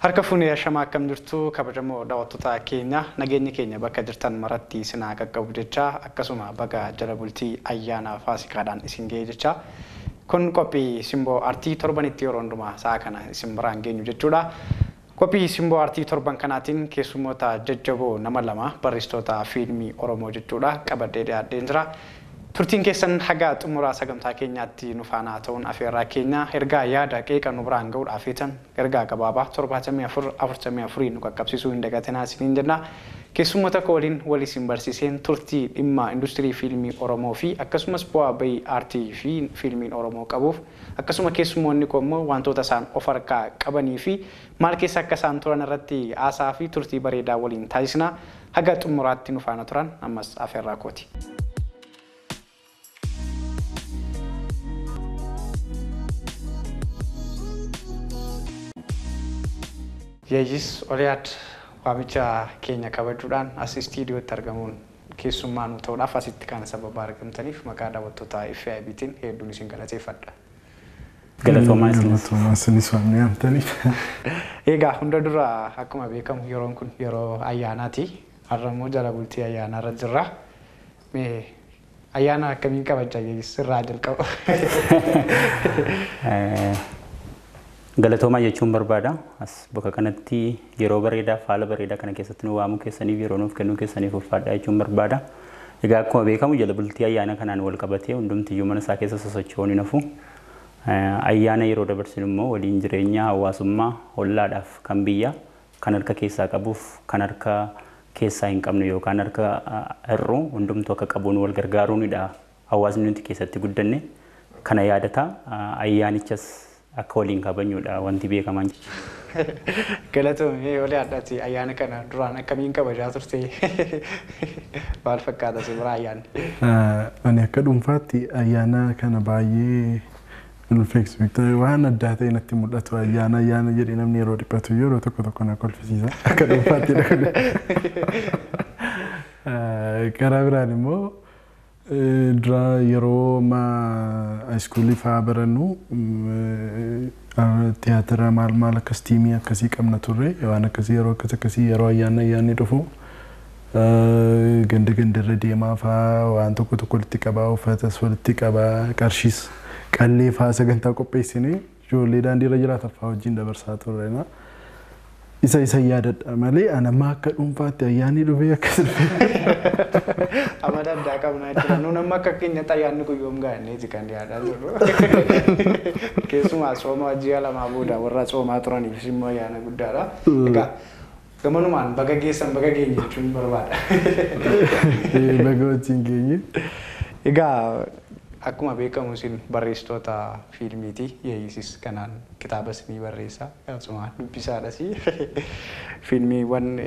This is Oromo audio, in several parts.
Harka fuunee shamaa akkam jirtu kabajamoo daawwattoota keenya nageenyi keenya bakka jirtan maratti sinaa qaqqabu jecha akkasuma bakka jala bultii ayyaana faasikaadhaan isin ga'e jecha kun qophii simboo artii torbanitti yeroo hundumaa sa'a kana isin biraan geenyu jechuudha. Qophii simboo artii torban kanaatiin keessummoota jajjaboo nama lama barreessitoota fiilmii Oromoo jechuudha qabadee dhiyaadheen jira. Turtiin keessan haga xumuraa sagantaa keenyaatti nu faana ta'uun afeerraa keenya ergaa yaada qeeqa nu biraan ga'uudhaaf feetan ergaa gabaabaa 74 nu qaqqabsiisuu hin dagatinaa isiniin jenna. Keessummoota waliin waliin barsiiseen turtii dhimma industirii fiilmii Oromoo fi akkasumas bu'aa bahii aartii fi fiilmiin Oromoo qabuuf akkasuma keessummoonni immoo wantoota isaan of harkaa qabanii fi maal keessa akka isaan turan irratti haasaa fi turtii bareedaa waliin taasisna. Haga xumuraatti nu faana turan ammas afeerraa kooti. Yeejis Oliyaad waamicha keenya kabajuudhaan as istiidiyootti argamuun keessummaa nu ta'uudhaaf asitti kan sababa argamtaniif maqaa daawwattoota FIBtiin hedduun isin galateeffadha. Galatoomaa isinis waamnee amtaniif. Egaa hunda dura akkuma beekamu yeroon kun yeroo ayyaanaati. Har'a immoo jala bultii ayyaana irra jirra. Mee ayyaana akkamiin kabajja Yeejis irraa jalqaba? Galatoomaa jechuun barbaada. As bakka kanatti yeroo bareedaa haala bareedaa kana keessatti nu waamuu keessaniif yeroo nuuf kennuu keessaniif ulfaadhaa jechuun barbaada. Egaa akkuma beekamu jala bultii ayyaana kanaan wal qabatee hundumtiyyuu mana isaa keessa sosocho'uu ni nafu. Ayyaana yeroo dabarsinu immoo waliin jireenya hawaasummaa hollaadhaaf kan biyya kan harka keessaa qabuuf kan harka keessaa hin qabne yookaan harka hir'uu hundumtuu akka qabuun wal gargaaruunidha. Hawaasni nuti keessatti guddanne kana yaadata ayyaanichas akka waliin kabajnuudha wanti beekaman. Galatoomee Oliyaadhaati ayyaana kana duraan akkamiin kabajaa turte? Maal fakkaata si bira ayyaanni? Ani akka dhuunfaatti ayyaana kana baay'ee ulfeessu. Waan addaa ta'e natti mul'atu ayyaana jedhee namni yeroo dhiphatu yeroo tokko na kolfisiisa. Akka dhuunfaatti karaa biraan immoo dura yeroo iskuulii fa'aa barannu tiyaatira maal akkas tiimii akkasii qabna turre waan akkasii yeroo ayyaanni dhufu ganda irra deemaa fa'aa waan tokko walitti qabaa uffatas walitti qabaa qarshiis qallee fa'aa sagantaa qopheessinee ijoollee daandiirra jiraatan fa'aa wajjin dabarsaa turre. Isa yaadadha malee anamma akka dhuunfaatti ayyaanni dhufee akkas dhufee. Amada addaa qabna jechuudha. Nuun amma akka keenyatti ayyaanni kun yoom gaa'anneeti kan dhiyaataa jirru. Keessumaa sooma ji'a lamaa booda warra soomaa turaniif immoo ayyaana guddaadha. Egaa gamanumaan baga geessan baga geenye jechuun barbaada. Baga wajjin geenye. Egaa akkuma beekamu isin barreessitoota fiilmiiti. Yeeyisis kanaan kitaaba isinii barreessa. Akkasuma dubbisaadhas. Fiilmiiwwan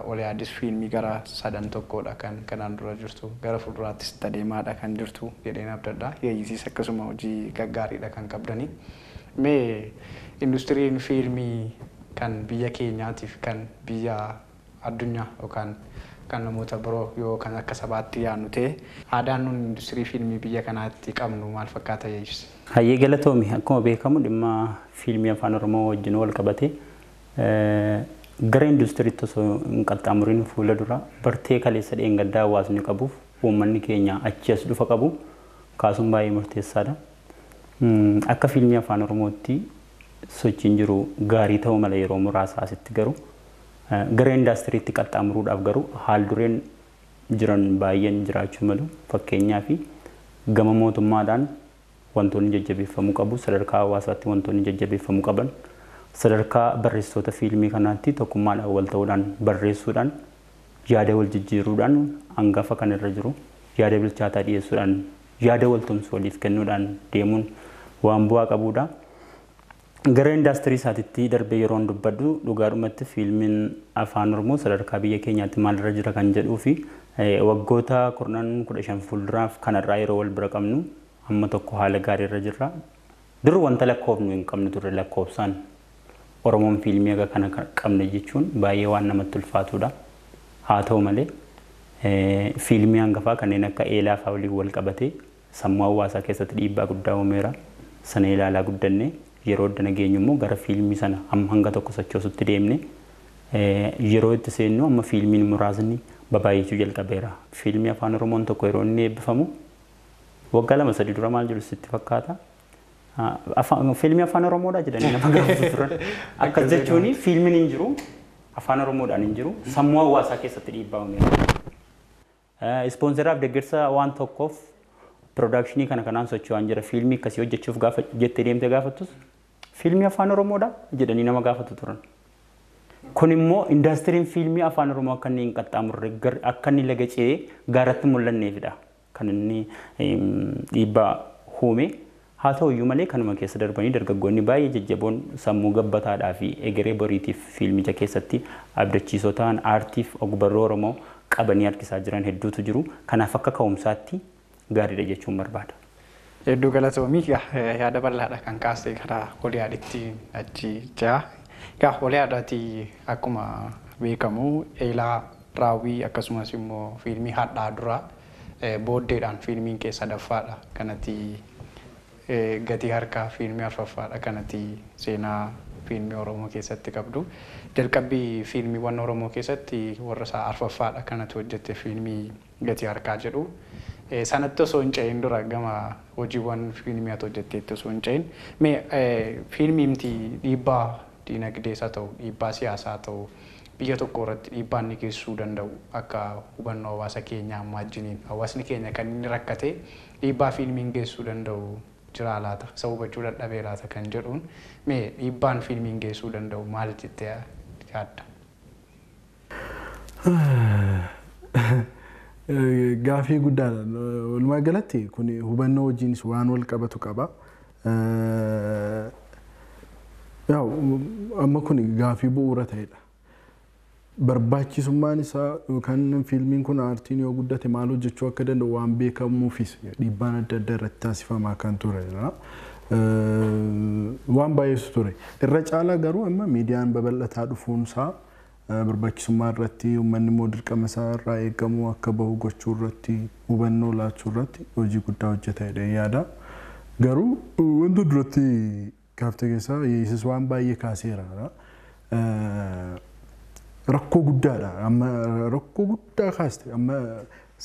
Oliyaadis fiilmii gara 3 kan kanaan dura jirtu gara fuulduraattis adeemaadha kan jirtu jedheen abdadha. Yeeyisis akkasuma hojii gaggaariidha kan qabdani. Mee industiriin fiilmii kan biyya keenyaatiif kan biyya addunyaa yookaan kan namoota biroo yoo kan akka sabaatti yaannu ta'e aadaan nuun industirii fiilmii biyya kanaatti qabnu maal fakkaata Yeejis? Hayyee galatoomi akkuma beekamu dhimma fiilmii afaan Oromoo wajjin wal qabate gara industiriitti osoo hin qaxxaamuriin fuula dura bartee kaleessa dheengaddaa hawaasni qabuuf uummanni keenya achi as dhufa qabu kaasuun baay'ee murteessaadha. Akka fiilmii afaan Oromootti sochiin jiru gaarii ta'uu mala yeroo muraasa asitti garuu gara industiriitti qaxxaamuruudhaaf garuu haal dureen jiran baay'een jiraachuu malu. Fakkeenyaaf gama mootummaadhaan wantoonni jajjabeeffamuu qabu. Sadarkaa hawaasaatti wantoonni jajjabeeffamuu qaban. Sadarkaa barreessitoota fiilmii kanaatti tokkummaadhaan wal ta'uudhaan barreessuudhaan yaada wal jijjiiruudhaan hangafa kan irra jiru yaada bilchaataa dhiyeessuudhaan yaada wal tumsu waliif kennuudhaan deemuun waan bu'aa qabudha. Gara industirii isaatitti darbee yeroo dubbadhu dhugaadhumatti fiilmiin afaan Oromoo sadarkaa biyya keenyaatti maalirra jira kan jedhuu fi waggoota 15 fuulduraaf kanarraa yeroo wal bira qabnu amma tokko haala gaariirra jirra. Dur wanta lakkoofnu hin qabnu turre lakkoofsaan Oromoon fiilmii akka kana qabna jechuun baay'ee waan namatti ulfaatudha. Haa ta'u malee fiilmii hangafaa kanneen akka eelaa fa'aa waliin wal qabatee sammuu hawaasaa keessatti dhiibbaa guddaa uumeera. Sana ilaalaa guddannee yeroo adda nageenyu immoo gara fiilmii sana amma hanga tokko sochoosutti deemne yeroo itti seennu amma fiilmiin muraasni babaay'achuu jalqabeera. Fiilmii afaan Oromoon tokko yeroo inni eebbifamu waggaa 2-3 dura maal jiru sitti fakkaata? Fiilmii afaan Oromoodhaa jedhanii nama gaafatu turan. Akkas jechuun fiilmiin hin jiru afaan Oromoodhaan hin jiru sammuu hawaasaa keessatti dhiibbaa uumeera. Ispoonseraaf deeggarsa waan tokkoof piroodakshinii kana kanaan socho'aan jira fiilmii akkasii hojjechuuf gaafa jettee deemtee gaafattus fiilmii afaan Oromoodhaa jedhanii nama gaafatu turan. Kun immoo indaastiriin fiilmii afaan Oromoo akka inni hin qaxxaamurre akka inni laga ce'ee gaaratti mul'anneefidha. Kan inni dhiibbaa uume. Haa ta'u iyyuu malee kanuma keessa darbanii dargaggoonni baay'ee jajjaboon sammuu gabbataadhaa fi egeree boriitiif fiilmicha keessatti abdachiisoo ta'an aartiif ogbarruu Oromoo qabanii harkisaa jiran hedduutu jiru. Kanaaf akka ka'umsaatti gaariidha jechuun barbaada. Hedduu galatoomii yaada bal'aadha kan kaasee karaa Holiyaadhitti achi jira. Holiyaadhaatti akkuma beekamu eelaa raawwii akkasumas immoo fiilmii hadhaa dura booddeedhaan fiilmiin keessa sadaffaadha kanatti. Gatii harkaa fiilmii arfaffaadha kanatti seenaa fiilmii Oromoo keessatti qabdu. Jalqabbii fiilmiiwwan Oromoo keessatti warra isaa arfaffaadha kanatti hojjette fiilmii gatii harkaa jedhu. Sanatti osoo hin ce'in dura gama hojiiwwan fiilmii ati hojjetteetti osoo hin ce'in. Fiilmiimti dhiibbaa diinagdees haa ta'u dhiibbaa siyaasaa haa ta'u biyya tokko irratti dhiibbaa inni geessisuu danda'u akka hubannoo hawaasa keenyaa amma wajjiniin hawaasni keenya kan inni rakkate dhiibbaa fiilmiin geessisuu danda'u jira laata isa hubachuu dadhabee laata kan jedhuun dhiibbaan fiilmiin geessisuu danda'u maal jettee yaadda? Gaafii guddaadha. Walumaa galatti kun hubannoo wajjinis waan wal qabatu qaba. Amma kun gaafii bu'uura ta'edha. Barbaachisummaan isaa yookaan fiilmiin kun aartiin yoo guddate maal hojjechuu akka danda'u waan beekamuufis dhiibbaan adda addaa irratti taasifamaa kan turedha. Waan baay'eetu ture. Irra caalaa garuu amma miidiyaan babal'ataa dhufuunsaa barbaachisummaa irratti uummanni immoo dirqama isaa irraa eegamu akka bahu gochuu irratti hubannoo laachuu irratti hojii guddaa hojjetedha yaada. Garuu wanta duratti kaaftee keessaa yeesis waan baay'ee kaaseera. Rakkoo guddaadha. Amma rakkoo guddaa kaaste amma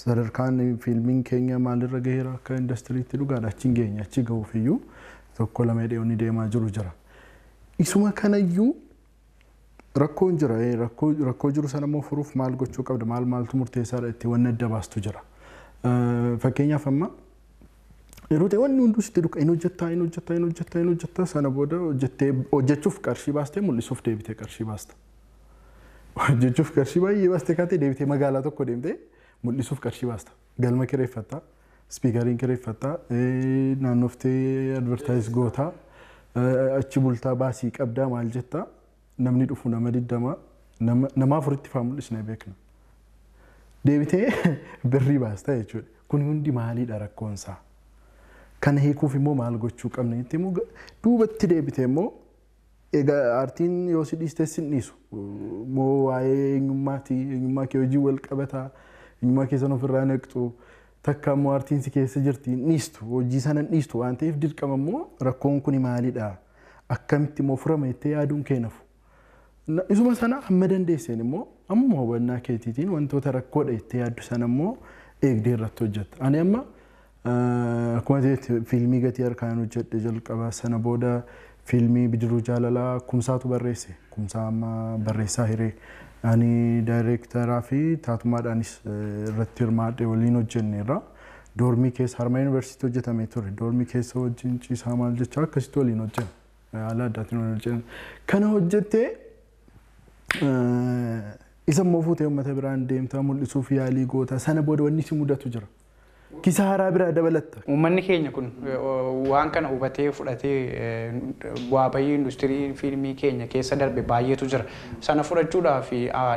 sadarkaan fiilmiin keenya maalirra gaheera akka indastiriitti dhugaadha achiin geenya achi gahuuf iyyuu tokko lama dheeonni deemaa jira. Isuma kanayyuu rakkoon jira. Rakkoo jiru sana immoo furuuf maal gochuu qabda maaltu murteessaadha itti wanni adda baastu jira. Fakkeenyaaf amma yeroo ta'e wanni hunduu sitti dhuka inni hojjettaa sana booda hojjechuuf qarshii baastee mul'isuuf deebitee qarshii baasta. Hojjechuuf qarshii baay'ee baastee kaatee deebitee magaalaa tokko deemtee mul'isuuf qarshii baasta. Galma kireeffattaa, spiikariin kireeffattaa, naannoftee advertaayiz gootaa, achi bultaa baasii qabdaa maal jettaa namni dhufu nama 20 nama 4 fa'aa mul'isnee beekna. Deebitee birrii baasta jechuudha. Kun hundi maaliidha rakkoonsaa? Kana hiikuuf immoo maal gochuu qabna jettee immoo duubatti deebitee immoo egaa aartiin yoo si dhiistee sin dhiisu moo waa'ee eenyummaa kee hojii wal qabataa eenyummaa keessan ofirraa naqxu takka immoo aartiin si keessa jirti dhiistu hojii sana dhiistu waan ta'eef dirqama immoo rakkoon kun maalidha akkamitti immoo furama jettee yaaduun kee nafu. Isuma sana hamma dandeesseen immoo amma hubannaa keetiitiin wantoota rakkoodha jettee yaaddu sana immoo eegdee irratti hojjetta. Ani amma akkuma ta'etti fiilmii gatii harkaan hojjedhe jalqaba sana booda fiilmii bidiruu jaalalaa kumsaatu barreesse. Kumsaa amma barreessaa hiree. Ani daayireektaraa fi taatumaadhaanis irratti hirmaadhe waliin hojjenneerra. Doormii keessa Harmaa Yuunivarsiitii hojjetamee ture. Doormii keessa wajjin ciisaa maal jecha akkasitti waliin hojjenne. Haala addaatiin waliin hojjenne. Kana hojjettee isa immoo fuutee uummata biraan deemtaa mul'isuuf yaalii goota. Sana booda wanni si mudatu jira. Kisaaraa biraa dabalatta. Uummanni keenya kun waan kana hubatee fudhatee bu'aa bahii industirii fiilmii keenya keessa darbe baay'eetu jira. Sana fudhachuudhaaf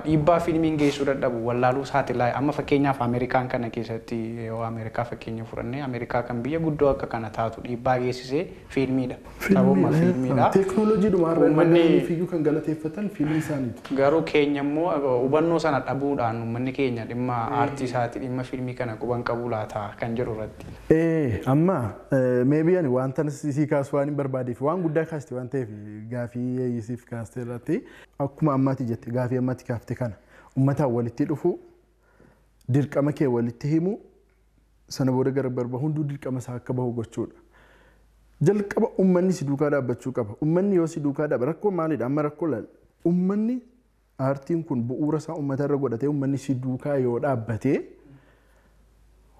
dhiibbaa fiilmiin geessuu dadhabu wallaaluu saaxilaa amma fakkeenyaaf Ameerikaan kana keessatti yoo Ameerikaa fakkeenya fudhannee Ameerikaa kan biyya guddoo akka kana taatu dhiibbaa geessisee fiilmiidha. Sababuma fiilmiidha. Teekinooloojiidhuma irraa fiigyuu kan galateeffatan fiilmii isaaniiti. Garuu keenya immoo hubannoo sana dhabuudhaan uummanni keenya dhimma aartii isaati dhimma fiilmii kana quban qabu laata kan jedhu irratti. Amma maybe ani wanta sii kaasu waan hin barbaadeef waan guddaa kaaste waan ta'eef gaafii yeesiif kaaste irratti akkuma ammaati jette gaafii ammaati kaafte kana uummataan walitti dhufu dirqama kee walitti himu sana booda gara barba hunduu dirqama isaa akka bahu gochuudha. Jalqaba uummanni si duukaa dhaabbachuu qaba. Uummanni yoo si duukaa dhaabba rakkoo maalidha? Amma rakkoo laal. Uummanni aartiin kun bu'uura isaa uummata irra godhatee uummanni si duukaa yoo dhaabbatee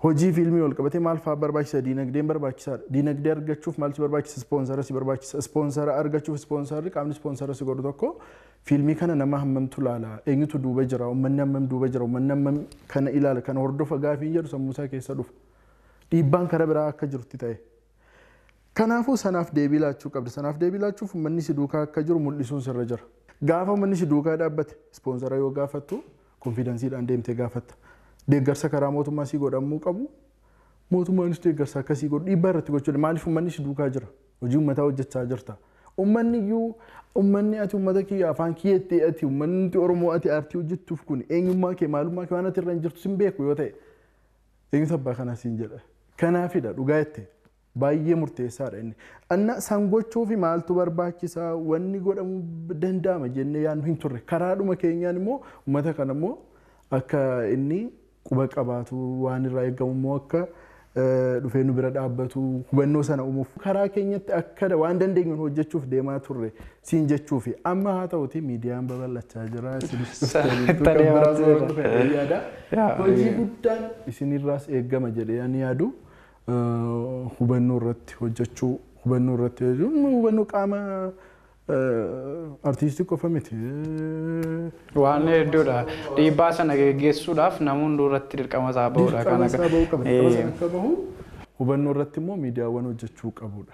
hojii fiilmii wal qabatee maal fa'aa barbaachisa? Diinagdeen barbaachisaadha. Diinagdee argachuuf maaltu barbaachisa? Ispoonsara si barbaachisa. Ispoonsara argachuuf ispoonsarri qaamni ispoonsara si godhu tokko fiilmii kana nama hammamtu laala? Eenyutu duuba jira? Uummanni hammam duuba jira? Uummanni hammam kana ilaala? Kana hordofa gaafii jedhu sammuu isaa keessa dhufa. Dhiibbaan karaa biraa akka jirutti ta'e. Kanaafuu sanaaf deebii laachuu qabda. Sanaaf deebii laachuuf uummanni si duukaa akka jiru mul'isuun sirra jira. Gaafa uummanni si duukaa dhaabbate ispoonsara yoo gaafattu konfiidansiidhaan deemtee gaafatta. Deeggarsa karaa mootummaa si godhamuu qabu. Mootummaanis deeggarsa akkasii godhu dhiibbaa irratti gochuudha. Maaliif uummanni si duukaa jira? Hojii uummataa hojjechaa jirta. Uummanni ati uummata kiyya afaan kiyyeetti ati uummanni Oromoo ati aartii hojjettuuf kun eenyummaa kee maalummaa kee waan ati irra hin jirtu sin beeku yoo ta'e eenyutu abbaa kanaa siin jedha. Kanaafidha dhugaa jettee. Baay'ee murteessaadha inni. Anna san gochuuf maaltu barbaachisaa wanni godhamuu danda'ama jennee yaadnu hin turre. Karaadhuma keenyaan immoo uummata kana immoo akka inni quba qabaatu waan irraa eegamu immoo akka dhufee nu bira dhaabbatu hubannoo sana uumuuf karaa keenyatti akka waan dandeenyuun hojjechuuf deemaa turre siin jechuufi amma haa ta'uti miidiyaan babal'achaa jira. Hojii guddaan isinirraas eegama jedhee ani yaadu. Hubannoo irratti hojjechuu hubannoo qaama artistii qofa miti. Waan hedduudha. Dhiibbaa sana geggeessuudhaaf namoonni irratti dirqama isaa bahudha. Hubannoo irratti immoo miidiyaawwan hojjechuu qabudha.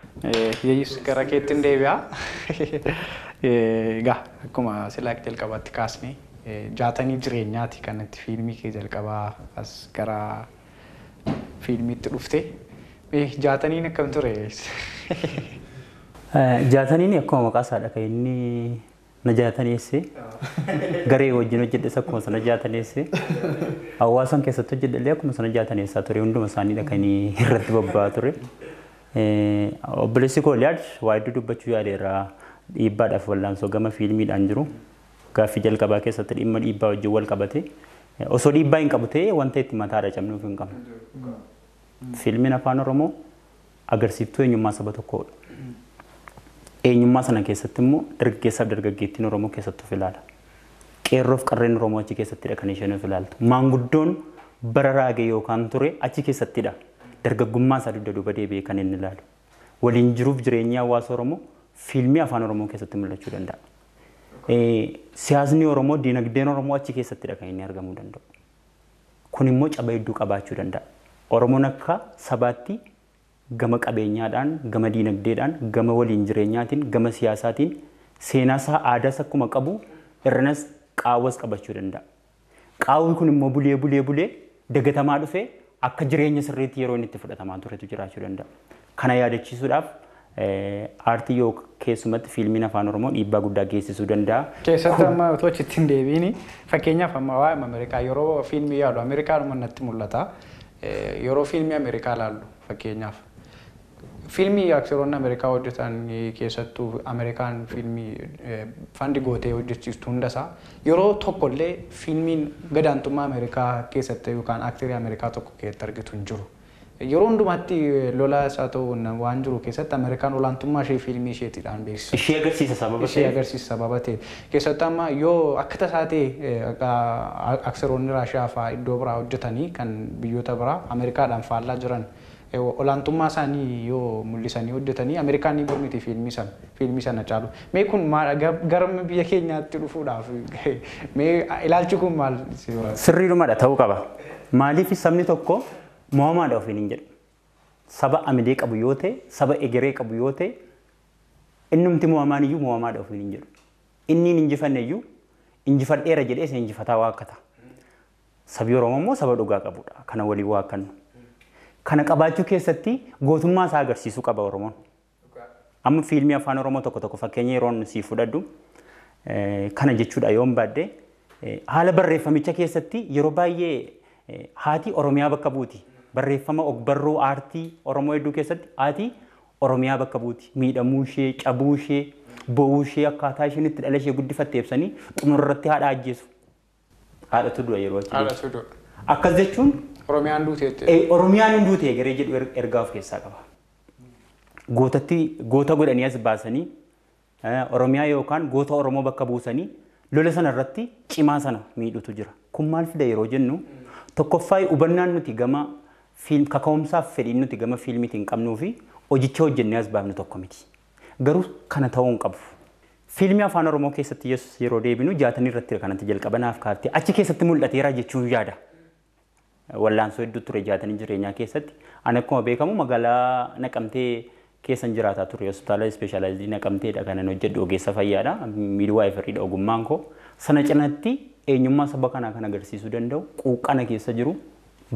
Yeeyis gara keettiin deebi'a. Egaa akkuma silaa jalqabaatti kaasne jaatanii jireenyaati kan itti fiilmii kee jalqabaa as gara fiilmiitti dhufte. Jaataniin akkam ture? Jaataniin akkuma maqaa isaadha kan inni na jaataneesse. Garee wajjin hojjedhes akkuma sana jaataneesse. Hawaasan keessatti hojjedhallee akkuma sana jaataneessaa ture. Hunduma isaaniidha kan irratti bobba'aa ture. Obboleessi koo Liyaad waa hedduu dubbachuu yaadeera. Dhiibbaadhaaf wallaansoo gama fiilmiidhaan jiru. Gaaffii jalqabaa keessatti dhimma dhiibbaa wajjin wal qabate. Osoo dhiibbaa hin qabu ta'e wanta itti mataadha cabnuuf hin qabnu. Fiilmiin afaan Oromoo agarsiiftuu eenyummaa saba tokkoodha. Eenyummaa sana keessatti immoo dargaggeessaaf dargaggeettiin Oromoo keessatti of ilaala. Qeerroof qarreen Oromoo achi keessattidha kan isheen of ilaaltu. Maanguddoon bara raagee yookaan ture achi keessattidha. Dargaggummaa isaa dugda duuba deebi'ee kan inni ilaalu. Waliin jiruuf jireenya hawaasa Oromoo fiilmii afaan Oromoo keessatti mul'achuu danda'a. Siyaasni Oromoo, diinagdeen Oromoo achi keessattidha kan inni argamuu danda'u. Kun immoo caba hedduu qabaachuu danda'a. Oromoon akka sabaatti gama qabeenyaadhaan, gama diinagdeedhaan, gama waliin jireenyaatiin, gama siyaasaatiin seenaasaa aadaas akkuma qabu irranas qaawwas qabachuu danda'a. Qaawwi kun immoo bulee dagatamaa dhufee akka jireenya sirriitti yeroo inni itti fudhatamaa turetu jiraachuu danda'a. Kana yaadachiisuudhaaf aartii yoo keessumatti fiilmiin afaan Oromoo dhiibbaa guddaa geessisuu danda'a. Keessatti amma otoo achitti hin deebiin fakkeenyaaf amma waa'ee Ameerikaa yeroo fiilmii yaadu Ameerikaadhuma natti mul'ata. Yeroo fiilmii Ameerikaa ilaallu fakkeenyaaf fiilmii aksiroonni Ameerikaa hojjetan keessattuu Ameerikaan fiilmii fandi gootee hojjechiistu hundasaa yeroo tokkollee fiilmiin gadaantummaa Ameerikaa keessatti yookaan aktirii Ameerikaa tokko keessatti argitu hin jiru. Yeroo hundumaatti lolaa isaa ta'uu waan jiru keessatti Ameerikaan olaantummaa ishee fiilmii isheetiidhaan beeksisa. Ishee agarsiisa sababa ta'e. Keessatti amma yoo akka tasaa ta'e aksiroonni Raashiyaa fa'aa iddoo biraa hojjetanii kan biyyoota biraa Ameerikaadhaan faallaa jiran olaantummaa isaanii yoo mul'isanii hojjetanii Ameerikaan ni mormiti fiilmii sana caalu. Mee kun gara biyya keenyaatti dhufuudhaaf mee ilaalchi kun maal? Sirriidhumadha ta'uu qaba. Maaliif sabni tokko Muhammad ofiin hin jedhu. Saba amilee qabu yoo ta'e, saba egeree qabu yoo ta'e, innumti Muhammad iyyuu Muhammad ofiin hin jedhu. Inni hin injifanne iyyuu injifadheera jedhee isa injifataa waakkata. Sabi Oromoo immoo saba dhugaa qabudha. Kana walii waakkannu. Kana qabaachuu keessatti gootummaa isaa agarsiisuu qaba Oromoon. Amma fiilmii afaan Oromoo tokko fakkeenya yeroon siif fudhadhu kana jechuudha yoon baadde haala barreeffamicha keessatti yeroo baay'ee haati Oromiyaa bakka buuti. barreeffama ogbarruu aartii Oromoo hedduu keessatti ati Oromiyaa bakka buuti miidhamuu ishee cabuu ishee bo'uu ishee akkaataa isheen itti dhala ishee guddifatte ibsanii xumurratti haadha ajjeesu. Haadhatu du'a yeroo achi. Haadhatu du'a. Akkas jechuun Oromiyaan duuteetti. Oromiyaan hin duute garee jedhu ergaa of keessaa qaba. Goota godhanii as baasanii Oromiyaa yookaan goota Oromoo bakka buusanii lola sana irratti cimaa sana miidhutu jira. Kun maal fida yeroo jennu tokkoffaa hubannaan nuti gama kaka'umsaaf fedhiin nuti gama fiilmiitiin qabnuu fi hojicha hojjennee as baafnu tokko miti. Garuu kana ta'uu hin qabu. Fiilmii afaan Oromoo keessatti yeroo deebinu 60 irratti kanatti jalqabanaaf kaaftee achi keessatti mul'ateera jechuun yaada. Wallaansoo hedduu ture 60 jireenyaa keessatti. Ani akkuma beekamu magaalaa Naqamtee keessan jiraataa ture hospitaala ispeeshaalaayizii Naqamteedha kanan hojjedhu ogeessa fayyaadha. Miidwaayifariidha ogummaan koo. Sana cinatti eenyummaa saba kanaa kan agarsiisuu danda'u quuqqana keessa jiru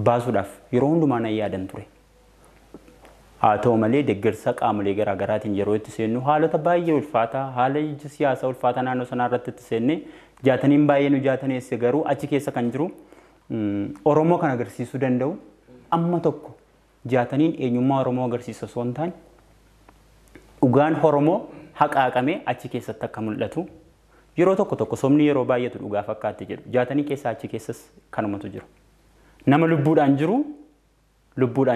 baasuudhaaf yeroo hundumaa nan yaadan ture. Haa ta'u malee deeggarsa qaamolee garaa garaatiin yeroo itti seennu haalota baay'ee ulfaataa haala siyaasa ulfaataa naannoo sanaa irratti itti seenne 60 baay'ee nu jaataneesse garuu achi keessa kan jiru Oromoo kan agarsiisuu danda'u amma tokko 60 eenyummaa Oromoo agarsiisa osoo hin taane dhugaan Oromoo haqaaqamee achi keessatti akka mul'atu yeroo tokko somni yeroo baay'atu dhugaa fakkaatti jedhu 60 keessaa achi keessas kanumatu jiru. Nama lubbuudhaan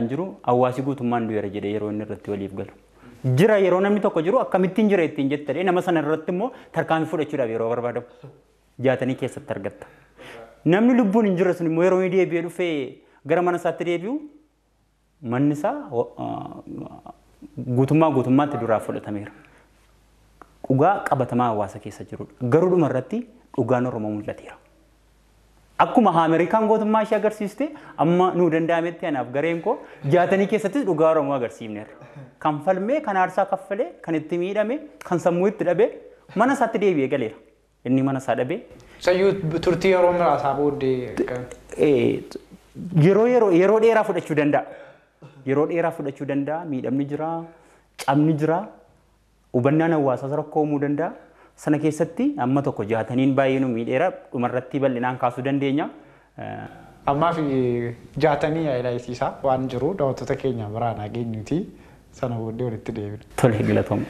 jiru hawaasi guutummaan du'eera jedhee yeroo inni irratti waliif galu. Jira yeroo namni tokko jiru akkamittiin jira ittiin jettee nama sana irratti immoo tarkaanfii fudhachuudhaaf yeroo barbaadamu 60 keessatti argatta. Namni lubbuun hin jirre sun immoo yeroo inni deebi'ee dhufee gara mana isaatti deebi'u manni isaa guutummaatti duraa fudhatameera. Dhugaa qabatamaa hawaasa keessa jirudha. Garuu dhuma irratti dhugaan Oromoo mul'ateera. Akkuma Ameerikaan gootummaa ishee agarsiiste amma nuu danda'ametti anaaf gareen koo 60 keessatti dhugaa Oromoo agarsiifneerra. Kan falmee kan aarsaa kaffalee kan itti miidhame kan sammuu itti dhabe mana isaatti deebi'ee galeera. Inni mana isaa dhabe. Sayyuu turtii yeroo miraasaa booddee yeroo dheeraa fudhachuu danda'a. Yeroo dheeraa fudhachuu danda'a miidhamni jira cabni jira hubannaan hawaasaa rakkoo uumuu danda'a. Sana keessatti amma tokko 60 baay'ee nu miidheera dhumarratti bal'inaan kaasuu dandeenya. Ammaa fi 60 yaa'ilaa waan jiru daawwattoota keenya biraan nageenyuti sana booddee walitti deebina. Tole galatooma.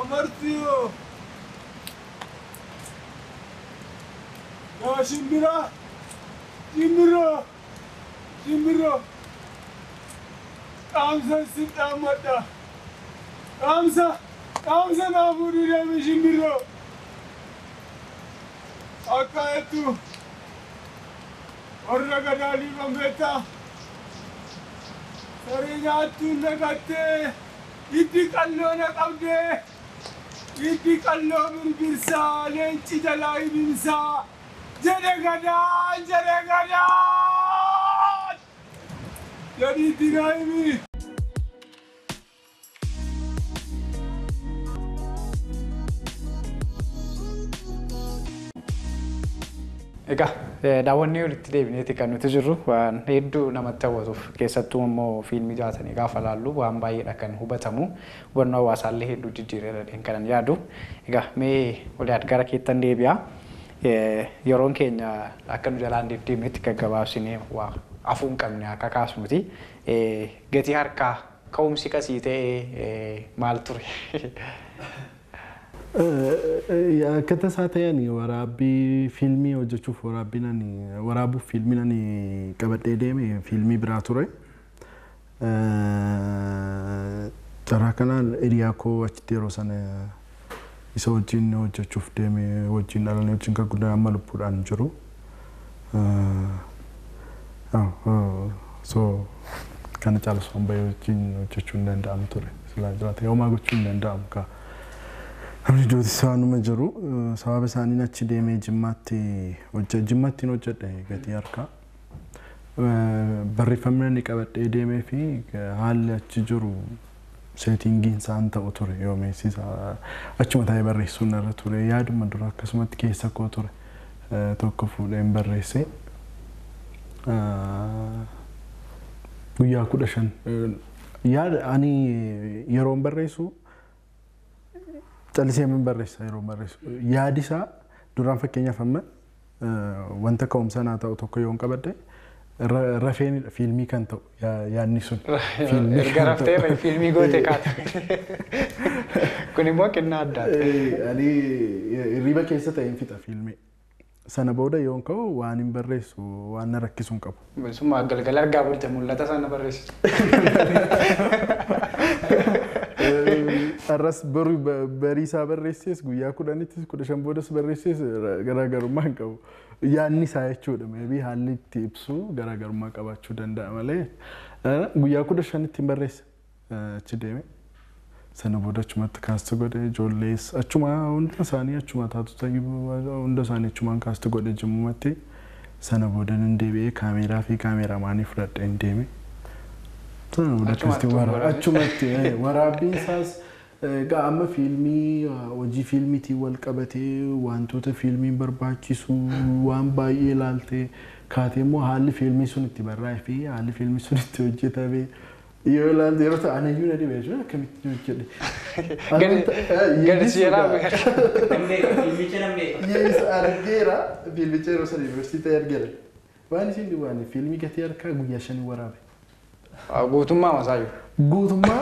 Amartio. Ya Shimbira. Kamsa sitamada. Kamsa na buri demi Shimbira. Akaitu. Orra gadali bambeta. Sarinyatu nagate. Itti kallona qabde. Itti kalloo mirgirsaa leenci jalaa hibinsaa jedhe gadaan jedhiitti naa himi. Egaa daawwannee walitti deebineeti kan nuti jirru waan hedduu namatti hawwatuuf keessattuu immoo fiilmii 60 gaafa laallu waan baay'eedha kan hubatamu hubannoo hawaasaallee hedduu jijjiireeradhaan kanan yaadu. Egaa mee waliin gara keettan deebi'a. Yeroon keenya akka nu jalaan deemnetti gaggabaabsinee waa afuun qabne akka kaasnuti. Gatii harkaa ka'umsi qasii ta'ee maal ture? Akka tasaa ta'an waraabbii fiilmii hojjechuuf waraabuuf fiilmii qabadhee deeme fiilmii biraa ture. Carraa kanaan hiriyaa koo achitti yeroo sana isa wajjin hojjechuuf deeme wajjin dhalanii wajjin kan guddaan amma lubbuudhaan jiru. So kana caalaa osoo hin bahe wajjin hojjechuu hin danda'amu ture. Silaa jiraate homaa gochuu hin danda'amu kaa. Namni duuti isaanuma jiru sababa isaaniin achi deemee jimmaattiin hojjedhe gatii harkaa. Barreeffamni inni qabadhee deemee fi haalli achi jiru seetingiin isaan ta'u ture yoo meessisaa achuma taa'ee barreessuun irra ture yaaduma dura akkasumatti keessa koo ture tokko fuudheen barreesse guyyaa 15 yaada ani yeroon barreessu callisee min barreessa yeroon barreessu yaadisaa duraan fakkeenyaaf amma wanta ka'umsa naa ta'u tokko yoon qabadde rafeen fiilmii kan ta'u yaadni sun erga raftee fiilmii goote kaata kun immoo kennaa addaati ani hirriba keessa ta'een fixa fiilmii sana booda yoon ka'u waan hin barreessu waan na rakkisuun qabu summa galgala argaa bulte mul'ata sana barreessitu arras bariisaa barreessees guyyaa 10ttis 15 boodas barreessees garaagarummaa hin qabu yaanni isaa jechuudha maybe haalli itti ibsu garaagarummaa qabaachuu danda'a malee guyyaa 15tti barreessa achi deeme sana booda achumatti kaasti godhe ijoollees achuma hunda isaanii achuma taatota hunda isaanii achumaan kaasti godhe jimmumatti sana booda nan deebi'ee kaameeraa fi kaameraamaanii fudhadhe hin deeme sana booda akkasitti achumatti waraabbiin isaas amma fiilmii hojii fiilmiitiin wal qabatee wantoota fiilmiin barbaachisu waan baay'ee ilaalte kaatee immoo haalli fiilmii sun itti barraa'e fi haalli fiilmii sun itti hojjetame yoo ilaalte yeroo ta'an iyyuu na dhibee jiru akkamitti hojjedhe gadisiiraa yees argeera fiilmicha yeroo sana yuunivarsiitii argeera waan isin dhibaane fiilmii gatii harkaa guyyaa 5 waraabe guutummaa masaayu guutummaa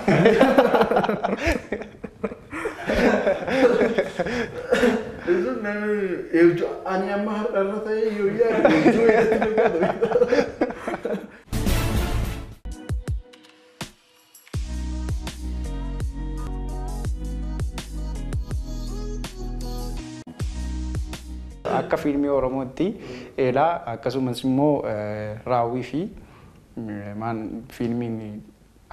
ani amma har'arra ta'ee yoo yaadu ejuu irratti dhugaadha. akka fiilmii Oromootti eelaa akkasumas immoo raawwii fi fiilmiin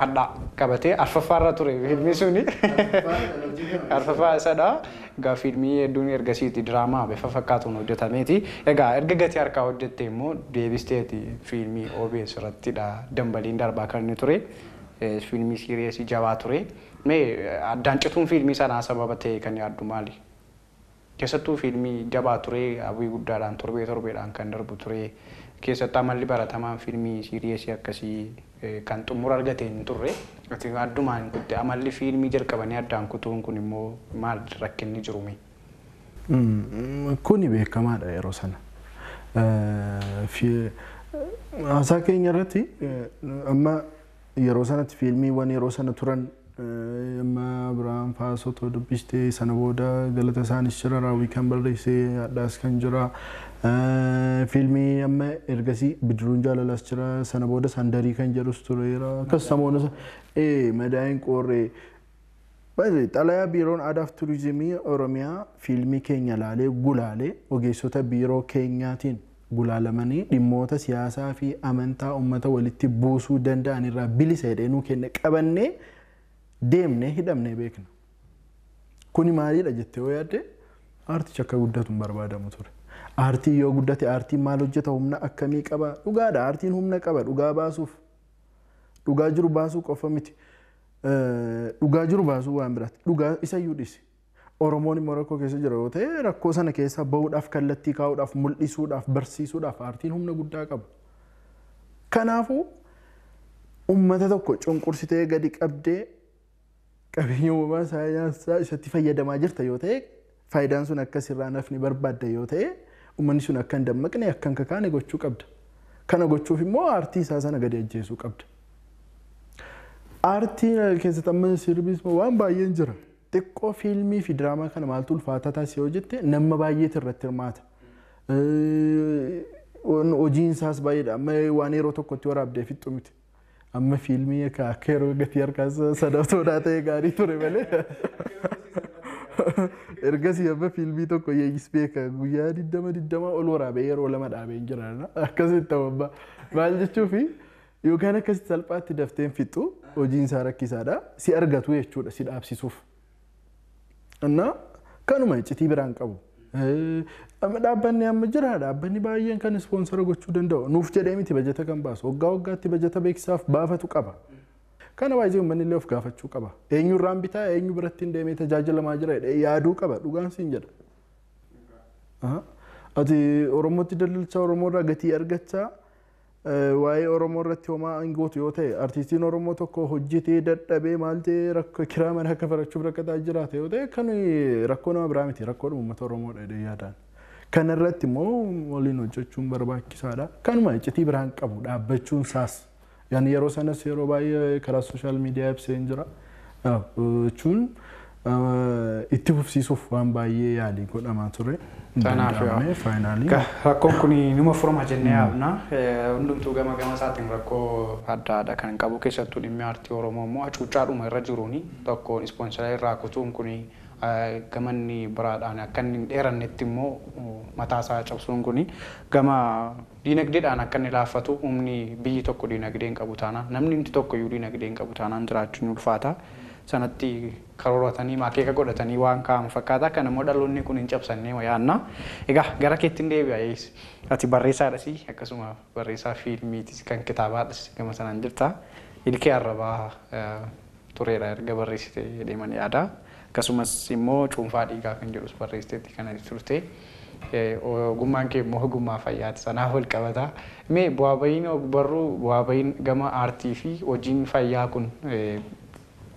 adda qabatee arfaffaarra ture fiilmii suni arfaffaa isadha gaa fiilmii hedduun ergasiiti diraamaa bifa fakkaatuun hojjetameeti egaa erga gatii harkaa hojjette immoo deebisteeti fiilmii OBS irrattidha dambaliin darbaa kan inni ture fiilmii siiriyeesii jabaa ture mee addaan cituun fiilmii sanaa sababa ta'e kan yaaddu maali keessattuu fiilmii jabaa ture hawwii guddaadhaan torbeedhaan kan darbu ture keessattuu amalli baratamaan fiilmii siiriyeesii akkasii kan xumura argate hin turre addumaan kutte amalli fiilmii jalqabanii addaan kutuun kun immoo maal rakkinni jirume kuni beekamaadha yeroo sana haasaa keenya irratti amma yeroo sanatti fiilmiiwwan yeroo sana turan amma Abiraam Faasotoo dubbistee sana booda galata isaanis jira raawwii kan barreessee addaas kan jira fiilmii amma ergasii bidiruun jaalalas jira sana booda sandarii kan jedhus tureera akkas samoona madaa'in qoorree xalayaa biiroon aadaaf turizimii Oromiyaa fiilmii keenya laalee gulaalee ogeessota biiroo keenyaatiin gulaalamanii dhimmoota siyaasaa fi amantaa uummata walitti buusuu danda'an irraa bilisa jedheenuu kenne qabannee deemnee hidhamnee beekna. Kuni maaliidha jettee yoo yaadde aartichi akka guddatu barbaadamu ture. Aartii yoo guddate aartiin maal hojjeta humna akkamii qaba dhugaadha aartiin humna qaba dhugaa baasuuf dhugaa jiru baasuu qofa miti. Dhugaa jiru baasuu waan biraati dhugaa isa yuudhisi. Oromoon immoo rakkoo keessa jira yoo ta'e rakkoo sana keessa bahuudhaaf kallattii kaa'uudhaaf mul'isuudhaaf barsiisuudhaaf aartiin humna guddaa qaba. Kanaafuu uummata tokko cunqursitee gadi qabdee qabeenya uumamaa saayinsii isatti fayyadamaa jirta yoo ta'e faayidaan sun akkasirraa nafni barbaadda yoo ta'e uummanni sun akka hin dammaqne akka hin kakaane gochuu qabda. Kana gochuuf immoo aartii isaa sana gadi ajjeesuu qabda. Aartii keessatti amma sirbiis waan baay'een jira. Xiqqoo fiilmii fi diraamaa kana maaltu ulfaataa taasise yoo jette nama baay'eetu irratti hirmaata. Hojiin isaas baay'eedha. Amma waan yeroo tokkotti waraabdee fixxu miti. Amma fiilmii akka yeroo gatii harkaas sadaftoodhaa ta'e gaarii ture malee. Ergasii amma fiilmii tokko yeegis beeka guyyaa 20 ol waraabee yeroo 2 dhaabee jira. Akkasitti ta'u maal jechuufi yookaan akkasitti salphaatti dafteen fixxu hojiin isaa rakkisaadha. Si argatu jechuudha si dhaabsisuuf. Anna kanuma iccitii biraan qabu. Dhaabbanni amma jira dhaabbanni baay'een kan ispoonsara gochuu danda'u nuuf jedhee miti bajeta kan baasu waggaa waggaatti bajeta beeksisaaf baafatu qaba. Kana baay'ee uummanni illee of gaafachuu qaba. Eenyurraan bitaa eenyu biratti hin deemee tajaajilamaa jira yaaduu qaba dhugaan siin jedha. Ati Oromootti daldalchaa Oromoorraa gatii argachaa waa'ee Oromoo irratti homaa angootu yoo ta'e artistiin Oromoo tokko hojjetee dadhabee maal ta'e rakkoo kiraa mana akka farachuuf rakkataa jiraate yoo ta'e kan rakkoo nama biraa miti rakkoo uummata Oromoodha jedhee yaadaan. Kana irratti immoo waliin hojjechuun barbaachisaadha. Kanuma iccitii biraan qabu dhaabbachuun isaas. Yani yeroo sanas yeroo baay'ee karaa sooshaal miidiyaa ibsee jira. Jechuun itti fufsiisuuf waan baay'ee yaalii godhamaa ture. Kanaaf rakkoon kun numa furama jennee yaadna. Hundumtuu gama isaatiin rakkoo adda addaa kan qabu keessattuu dhimmi aartii Oromoo immoo hacuuccaadhuma irra jiruuni tokkoon ispoonsarii irraa kutuun kuni gamanni biraadhaan akka inni dheerannetti immoo mataasaa cabsuun kuni gama diinagdeedhaan akka inni laaffatu humni biyyi tokko diinagdeen qabu taanaan namni inni tokko iyyuu diinagdeen qabu taanaan jiraachuun ulfaata. Sanatti karooratanii akeeka godhatanii waan kaa'amu fakkaata. Kana immoo dhaloonni kun hin cabsannee yaadna. Egaa gara keetti hin deebi'a. Ati barreessaadhas akkasuma barreessaa fiilmiitis kan kitaabaadhas gama sanaan jirta. Ilkee Arrabaa tureera erga barreessite deeman yaada. Akkasumas immoo cuunfaa dhiigaa kan jedhus barreessiteetti kan turte. Ogummaan kee immoo ogummaa fayyaati sanaaf wal qabata. Mee bu'aa bahiin barruu bu'aa bahiin gama aartii fi hojiin fayyaa kun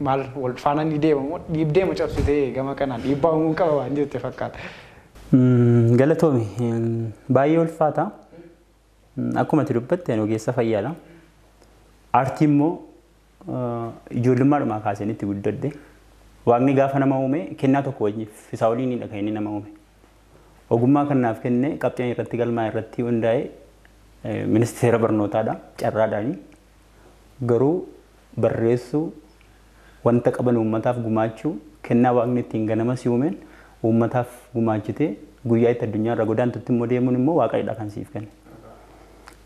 maal wal faana ni deemamu dhiibdeema cabsitee gama kanaan dhiibbaa uumuun qaba waan jette fakkaata. Galatoomi baay'ee ulfaata. Akkuma ati dubbatte ogeessa fayyaadha. Aartii immoo ijoollummaadhumaa kaaseen itti guddadde. Waaqni gaafa nama uume kennaa tokko wajjiif isaa waliin kan inni nama uume. Ogummaa kanaaf kenne qabxeen irratti galmaa irratti hundaa'e ministeera barnootaadha carraadhaani. Garuu barreessuu wanta qaban uummataaf gumaachuu kennaa waaqni ittiin ganama si uumeen uummataaf gumaachite guyyaa itti addunyaa irra godaantutti immoo deemuun immoo waaqayyoodha kan siif kenne.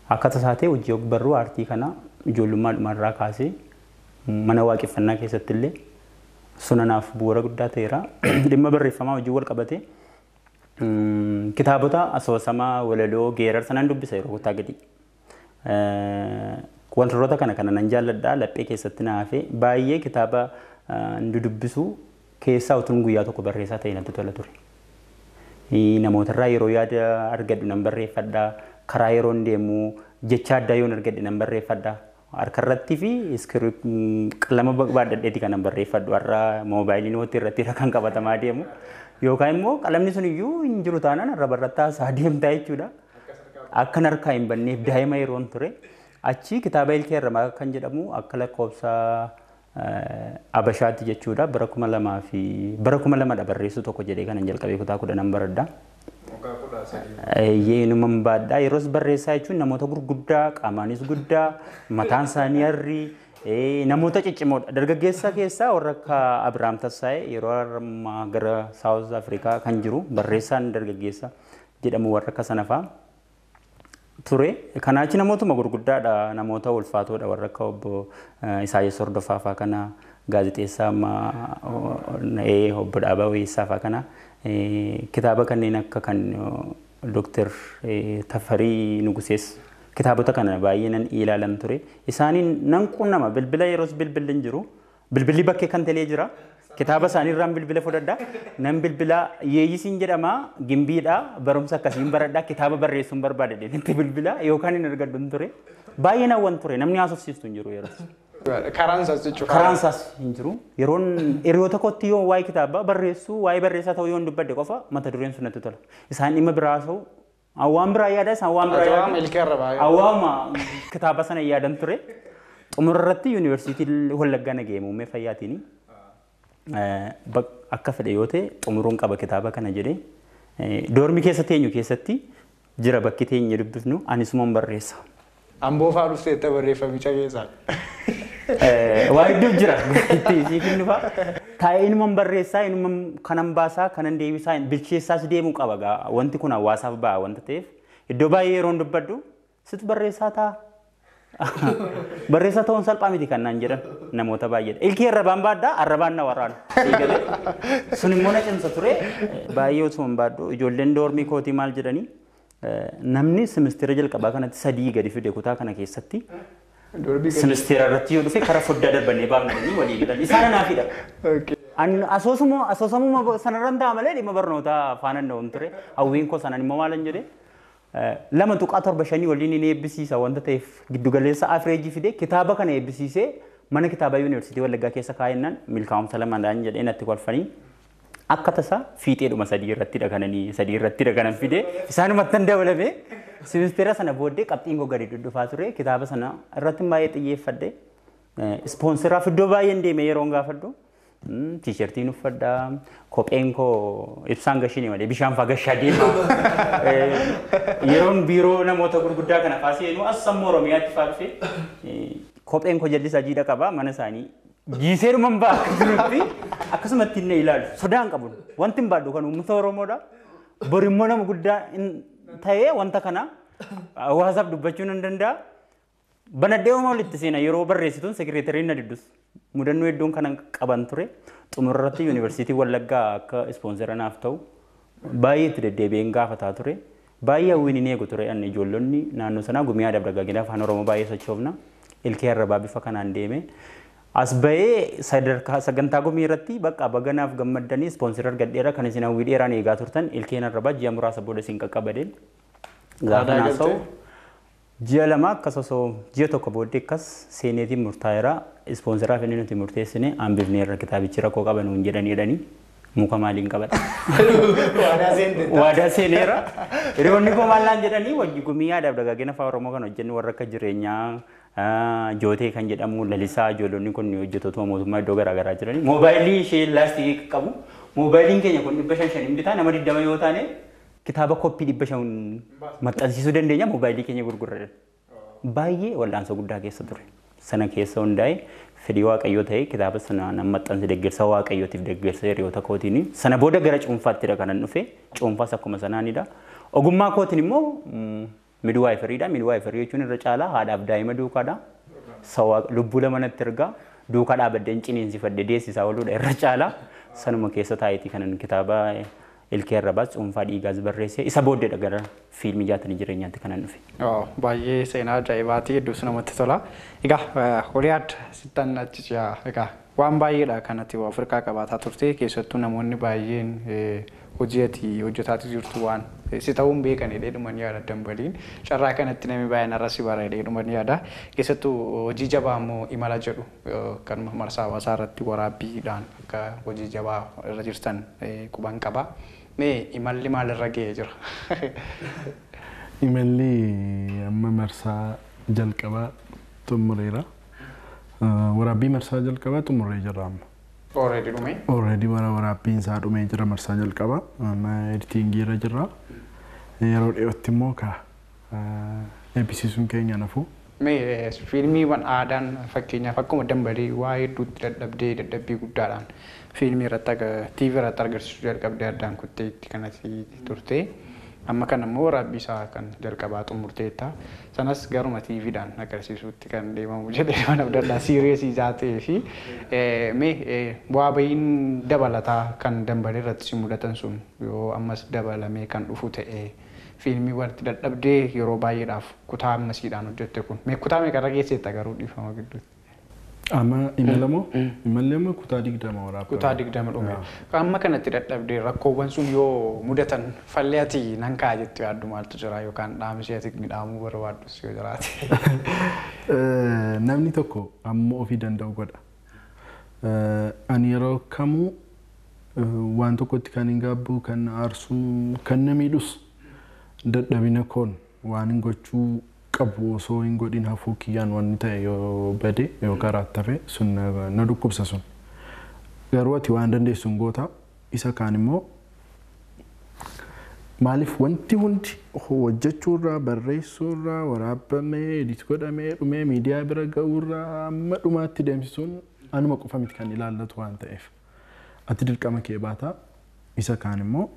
Akka tasaatee hojii barruu aartii kana ijoollummaadhumarraa kaasee mana waaqeffannaa keessatti illee sunanaaf bu'uura guddaa ta'eera. Dhimma barreeffamaa hojii wal qabatee kitaabota asoosamaa walaloo geerarsa nan dubbisa yeroo kutaa gadi. Wantoota kana nan jaalladha laphee keessatti naafee baay'ee kitaaba dubbisu keessaa utuun guyyaa tokko barreessaa ta'e natti tola ture. Namootarraa yeroo yaada argadhu nan barreeffadha. Karaa yeroo deemu jecha addaa yoon argadhe nan barreeffadha. Harkarratti fi qalama baadhadheeti kan nan barreeffadhu. Har'a moobaayiliin hootii irratti kan qabatamaa deemu. Yookaan immoo qalamni sun iyyuu hin jiru taanaan har'a barrattaa isaa deemtaa jechuudha. Akkan harkaa hin banneef daa'ima yeroon ture. Achi kitaaba Ilkee Arrabaa kan jedhamu akka lakkoofsa Abashaatti jechuudha. Bara 2002 barreessuu tokko jedhee kanan jalqabee kutaa 10 baradha. Numan baadhaa yeroos barreessaa jechuun namoota gurguddaa qaamaanis guddaa mataan isaanii harrii namoota ciccimoodha. Dargaggeessa keessaa warra akka Abiraam Tassaayee yeroo ammaa gara Saawuz Afrikaa kan jiru barreessaan dargaggeessa jedhamu warra akka sana fa'aa. Ture kanaachi namootuma gurguddaadha namoota ulfaatoodha warra akka obbo Isaayyaas Hordofaa fa'aa kana gaazexeessaa obbo Dhaabaa Wayyeessaa fa'aa kana kitaaba kanneen akka kan Dr. Tafarii Nugusees kitaabota kana baay'ee nan ilaalan ture isaaniin nan qunnama bilbila yeroos bilbilli hin jiru bilbilli bakkee kan telee jira. Kitaaba isaaniirraan bilbila fudhadha. Nan bilbila yeeyyisiin jedhama gimbiidha barumsa akkasiin baradha kitaaba barreessuun barbaade itti bilbila yookaan hin argadhu ture. Baay'ee nawwan ture namni haasofsiistu hin jiru yeroos. Karaansaas jechuudha. Karaansaas hin jiru. Yeroon hiriyoota kootti yoo waa'ee kitaaba barreessuu waa'ee barreessaa ta'uu yoo dubbadde qofa mata dureen sun natti tola. Isaan dhimma biraa ta'u awwaan biraa yaada isaan waan biraa yaada. Ilkee Arrabaa. Awwaama kitaaba sana yaadan ture. Xumurarratti yuunivarsiitii Wallaggaa nagahee muummee fayyaatiini. Akka fedhe yoo ta'e xumuruun qaba kitaaba kana jedhee doormi keessa teenyu keessatti jira bakki teenye dubbifnu anisuma barreessa. Amboo fa'aa dhufteetta barreeffamicha keessaa. Waa hedduuf jira siifin dhufa taa'ee inuma barreessaa inuma kanan baasaa kanan deebisaa bilcheessaas deemuu qaba gaa wanti kun hawaasaaf ba'a wanta ta'eef iddoo baay'ee yeroon dubbadhu situ barreessaa ta'a. Barreessaa ta'uun salphaa miti kan naan jedhan namoota baay'eedha. Ilkee Arrabaan baadhaa Arrabaan na waraana. Sun immoo na cimsa ture baay'ee osoo hin baadhu ijoolleen doormii kootii maal jedhanii namni simistira jalqabaa kanatti 3 gadi fide kutaa kana keessatti Sinisteera irratti yoo dhufe karaa foddaa darbannee baafnanii walii galan isaan naafidha. Asoosamuma sanarran ta'a malee dhimma barnootaa faana hin ture hawwiin koo sanan immoo maalan jedhee lama tuqaa torba shanii waliin ni eebbisiisa wanta ta'eef giddugaleessa afireejii fidee kitaaba kana eebbisiisee mana kitaaba yuunivarsiitii Wallaggaa keessa kaa'innan milkaa'umsa lamaan jedhee natti kolfanii akka tasaa fiixeedhuma sadii irratti dhaganan fidee isaanumatti dabalamee sinisteera sana booddee qabxiin koo gadi dhufaa ture kitaaba sana irratti baay'ee xiyyeeffadhe ispoonseraaf iddoo baay'een deemee yeroon gaafadhu tiishertiin uffadha kopheen koo ibsaan gashiin malee bishaan faa gashaa deema yeroon biiroo namoota gurguddaa kana faaseenu as sammuu Oromiyaatti faa dhufe kopheen koo jallisaa jiidha qaba mana isaanii jiiseeruman ba'a akkasumatti akkasumatti inni ilaalu sodaan qabu wanti hin baadhu kan uummata Oromoodha borimmoo nama guddaa ta'ee wanta kana hawaasaaf dubbachuu nan danda'a. Banaddee uumaa walitti seena yeroo barreessituun sekireetariin na diddus mudannoo hedduun kanan qaban ture xumurratti yuunivarsiitii Wallaggaa akka ispoonsera naaf ta'u baay'ee itti deddeebi'een gaafataa ture baay'ee hawwiin hin eegu ture anni ijoollonni naannoo sanaa gumii aadaa dagaaginaa afaan Oromoo baay'ee sochoofna ilkee arrabaa bifa kanaan deeme as bahee sagantaa gumii irratti bakka baganaaf gammaddanii ispoonsera argadheera kan isin hawwii dheeraan eegaa turtan ilkeen arrabaa ji'a muraasa booda isin qaqqabadeen gaafa naasa'u ji'a lama akkas osoo ji'a tokko booddee akkas seeneetiin murtaa'eera ispoonseraaf inni nuti murteessine hambifneerra kitaabichi rakkoo qaban nuun jedhanii muka maaliin qabadha. Waadaa seeneera. Hiriyoonni koo maallaan jedhanii wajji gumii aadaaf dagaagina afaan Oromoo kan hojjennu warra akka jireenyaa jootee kan jedhamu lalisaa ijoollonni kun hojjettoota mootummaa iddoo garaagaraa jiranii moobaayilii ishee laastikii qabu moobaayiliin keenya kun 500 bitaa nama 20 yoo taane kitaaba koppii 500 maxxansiisuu dandeenya moobaayilii keenya gurgurra baay'ee wal'aansoo guddaa keessa ture sana keessa hundaa'e fedhii waaqayyoo ta'e kitaaba sana nan maxxansi deeggarsa waaqayyootiif deeggarsa hiriyoota kootiin sana booda gara cuunfaattidha kanan dhufe cuunfaas akkuma sanaanidha ogummaa kootiin immoo midwaayiferiidha midwaayiferii jechuun irra caalaa haadhaaf daa'ima duukaadha sawa lubbuu lama natti ergaa duukaa dhaabaddeen ciniinsifadde deessisaa ooluudha irra caalaa sanuma keessa taa'eeti kanan kitaaba ilkee arrabaa cuunfaa dhiigaas barreesse isa booddeedha gara fiilmii jaatanii jireenyaatti kanan dhufe. Baay'ee seenaa ajaa'ibaati hedduus namatti tola. Egaa Holiyaad sittan achicha egaa waan baay'eedha kanatti Afrikaa qabaataa turte keessattuu namoonni baay'een hojii ati hojjetaati jirtu waan si ta'uun beekan dheedhuman yaada dambaliin carraa kanatti namni baay'een arrasi bara dheedhuman yaada keessattuu hojii jabaa immoo imala jedhu kan marsaa hawaasaa irratti waraabbiidhaan akka hojii jabaa irra jirtan quban qaba. Mee imalli maalirra ga'ee jira? Imalli amma marsaa jalqabaa xumureera. Waraabbii marsaa jalqabaa xumuree jira amma. Already dhume? Already waraabbiin isaa dhumee jira marsaa jalqabaa. Amma editingii irra jira. Yeroo dhiyootti immoo eebbisiisuun keenya nafu. Mee fiilmiiwwan aadaan fakkeenyaaf akkuma dambalii waa hedduutti dadhabbii guddaadhaan fiilmii irratti TV irratti agarsiisuu jalqabdee addaan kuttee itti kanatti turte. Amma kana immoo waraabbii isaa kan jalqabaa xumurteetta. Sanas garuma TVdhaan agarsiisuutti kan deemamu jedhee waan abdallaa siireesii isaa ta'ee fi bu'aa bahiin dabalataa kan dambalii irratti si mudatan sun yoo ammas dabalamee kan dhufu ta'ee fiilmii wanti dadhabdee yeroo baay'eedhaaf kutaa ammasiidhaan hojjette kun. Mee kutaa meeqarra geesseetta garuu dhiifama gidduutti? Amma imalamoo? Imalli amma kutaa 20 waraabaa. Kutaa 20 dhume. Amma kanatti dadhabdee rakkoowwan sun yoo mudatan fallee ati nan kaa jetti yaaddu maaltu jira yookaan dhaamsee ati midhaamuu barbaadus yoo jiraate. Namni tokko amma ofii danda'u godha. Ani yeroo kamuu waan tokkotti kan hin gaabbu kan aarsuu kan na miidhus dadhabina koon waan hin gochuu qabu osoo hin godhin hafuu kiyyaan wanni ta'e yoo bade yoo karaatti hafe sun na dhukkubsa sun. Garuu ati waan dandeessu hin goota isa kaan immoo maaliif wanti hundi hojjechuurraa barreessuurraa waraabamee edit godhamee dhumee miidiyaa bira ga'uurraa amma dhumaatti deemsisuun anuma qofa miti kan ilaallatu waan ta'eef ati dirqama kee baata isa kaan immoo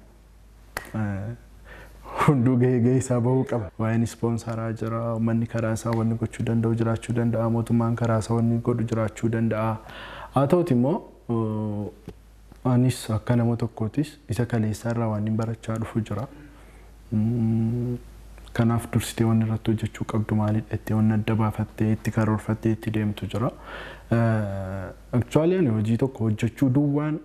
hunduu gahee isaa bahuu qaba. Waa'een ispoonsaraa jira, uummanni karaa isaa wanni gochuu danda'u jiraachuu danda'a, mootummaan karaa isaa wanni godhu jiraachuu danda'a. Haa ta'uti immoo anis akka nama tokkootis isa kaleessaa irraa waan hin barachaa dhufu jira. kanaaf dursitee waan irratti hojjechuu qabdu maalidha itti waan adda baafattee itti karoorfattee itti deemtu jira. Actually ani hojii tokko hojjechuu duwwaan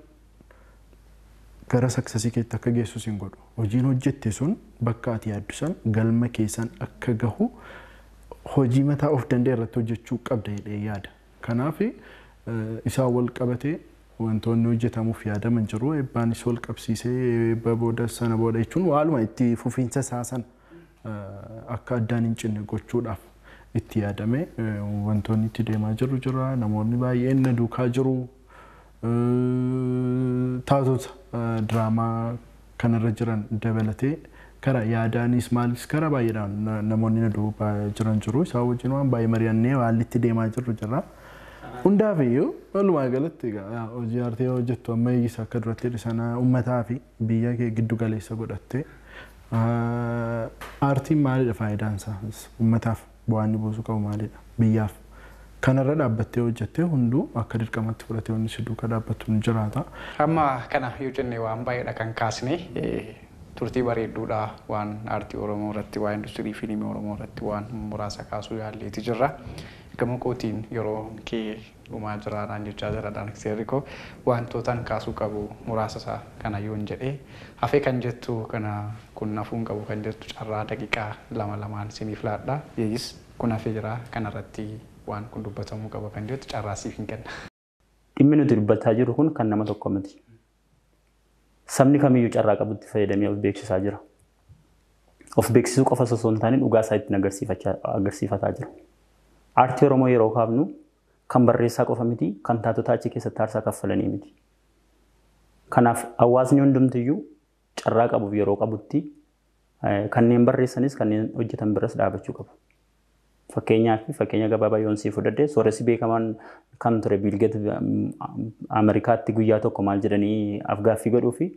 gara successii keetti akka geessu sin godhu. Hojiin hojjette sun bakka ati yaaddu san galma keessan akka gahu hojii mataa of danda'e irratti hojjechuu qabda jedhee yaada. Kanaaf isaa wal qabatee wantoonni hojjetamuuf yaadaman jiru. Eebbaanis wal qabsiisee eebba booda sana booda jechuun waaluma itti fufiinsa isaa sana akka addaan hin cinne gochuudhaaf itti yaadame wantoonni itti deemaa jiru jira. Namoonni baay'een na duukaa jiru. Taatota diraamaa kanarra jiran dabalatee kara yaadaanis maalis kara baay'eedhaan namoonni na duukaa jiran jiru. Isaa wajjin waan baay'ee mari'annee waan itti deemaa jiru jira. Hundaaf iyyuu walumaa galatti hojii aartii hojjettu amma eegisa akka duratti sana uummataa fi biyya kee giddu galeessa godhatte aartiin maalidha faayidaan isaa uummataaf bu'aan buusuu qabu maalidha biyyaaf kanarra dhaabbattee hojjettee hunduu akka dirqamatti fudhatee wanni si duukaa dhaabbattu ni jiraata. Amma kana yoo jennee waan baay'eedha kan kaasne turtii bareedduudha waan aartii Oromoo irratti waan industirii fiilmii Oromoo irratti waan muraasa kaasuu yaalleeti jirra. Gama kootiin yeroo kee dhumaa jiraadhaan jechaa jiraadhaan seerri koo wantootaan kaasuu qabu muraasa isaa kana yoon jedhee hafee kan jettu kana kun nafuun qabu kan jettu carraa daqiiqaa lamaan siniif laadhaa yeeyis kun hafee jira kanarratti waan kun dubbatamuu qaba kan jettu carraa siif hin kenna. Dhimmi nuti dubbataa jiru kun kan nama tokko miti. Sabni kamiyyuu carraa qabutti fayyadamee of beeksisaa jira. Of beeksisuu qofa osoo hin taane dhugaa isaa ittiin agarsiifataa jira. Aartii Oromoo yeroo kaafnu kan barreessaa qofa miti kan taatota achi keessatti aarsaa kaffalanii miti. Kanaaf hawaasni hundumtiyyuu carraa qabuuf yeroo qabutti kanneen barreessanis kanneen hojjetan biras dhaabachuu qabu. Fakkeenya gabaabaa yoon siif fudhadhe sooressi beekamaan kan ture Biilgeet Ameerikaatti guyyaa tokko maal jedhanii afgaaffii godhuu fi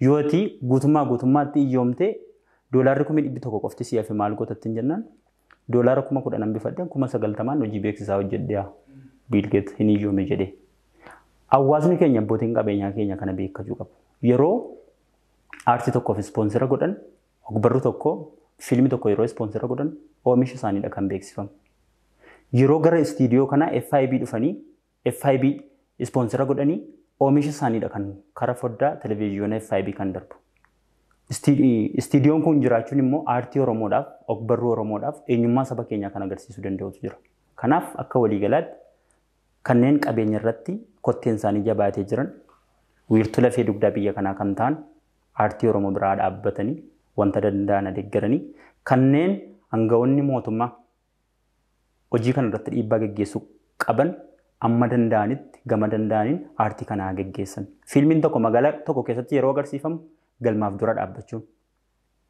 yooti guutummaatti iyyoomte doolaarri 100 qofti siyaaf maal gootattiin jennaan doolaara 10,000 bifadhe 90,000 hojii beeksisaa hojjedhe Biilgeet hin iyyoome jedhe. Hawaasni keenya abbootiin qabeenyaa keenya kana beekachuu qabu. Yeroo aartii tokkoof ispoonsera godhan ogbarruu tokko fiilmii tokko yeroo ispoonsera godhan oomisha isaaniidha kan beeksifamu. Yeroo gara istiidiyoo kana FIB dhufanii FIB ispoonsera godhanii oomisha isaaniidha kan karaa foddaa televezyiyoona FIB kan darbu. Istiidiyoon kun jiraachuun immoo aartii Oromoodhaaf ogbarruu Oromoodhaaf eenyummaa saba keenyaa kan agarsiisuu danda'utu jira. Kanaaf akka waliigalaatti kanneen qabeenya irratti kotteen isaanii jabaatee jiran wiirtuu lafee dugdaa biyya kanaa kan ta'an aartii Oromoo biraa dhaabbatanii wanta danda'an deeggaranii kanneen hangawoonni mootummaa hojii kana irratti dhiibbaa geggeessuu qaban amma danda'anitti gama danda'aniin aartii kanaa geggeessan. Fiilmiin tokko magaalaa tokko keessatti yeroo agarsiifamu galmaaf dura dhaabbachuun.